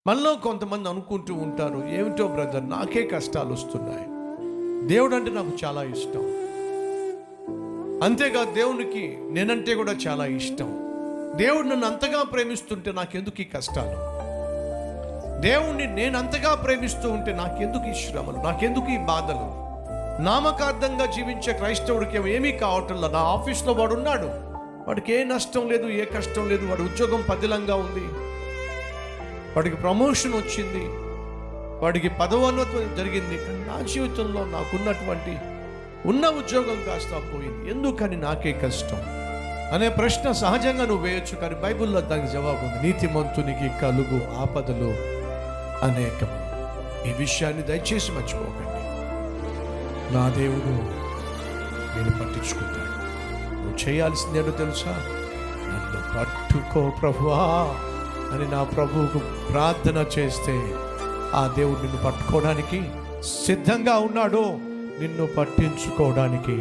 మనలో కొంతమంది అనుకుంటూ ఉంటారు, ఏమిటో బ్రదర్ నాకే కష్టాలు వస్తున్నాయి, దేవుడు అంటే నాకు చాలా ఇష్టం. అంతేకాదు దేవునికి నేనంటే కూడా చాలా ఇష్టం. దేవుడు నన్ను అంతగా ప్రేమిస్తుంటే నాకెందుకు ఈ కష్టాలు? దేవుణ్ణి నేను అంతగా ప్రేమిస్తూ ఉంటే నాకెందుకు ఈ శ్రమలు, నాకెందుకు ఈ బాధలు? నామకార్థంగా జీవించే క్రైస్తవుడికి ఏమీ కావటంలా. నా ఆఫీస్లో వాడు ఉన్నాడు, వాడికి ఏ నష్టం లేదు, ఏ కష్టం లేదు, వాడి ఉద్యోగం పదిలంగా ఉంది, వాడికి ప్రమోషన్ వచ్చింది, వాడికి పదవోన్నతం జరిగింది. కానీ నా జీవితంలో నాకున్నటువంటి ఉన్న ఉద్యోగం కాస్త పోయింది, ఎందుకని నాకే కష్టం అనే ప్రశ్న సహజంగా నువ్వు వేయొచ్చు. కానీ బైబిల్లో దానికి జవాబు ఉంది. నీతిమంతునికి కలుగు ఆపదలు అనేకం. ఈ విషయాన్ని దయచేసి మర్చిపోకండి. నా దేవుడు నేను పట్టించుకుంటాడు. నువ్వు చేయాల్సిందేంటో తెలుసా? నన్ను పట్టుకో ప్రభువా అని నా ప్రభువుకు ప్రార్థన చేస్తే ఆ దేవుడు నిన్ను పట్టుకోవడానికి సిద్ధంగా ఉన్నాడు, నిన్ను పట్టించుకోవడానికి.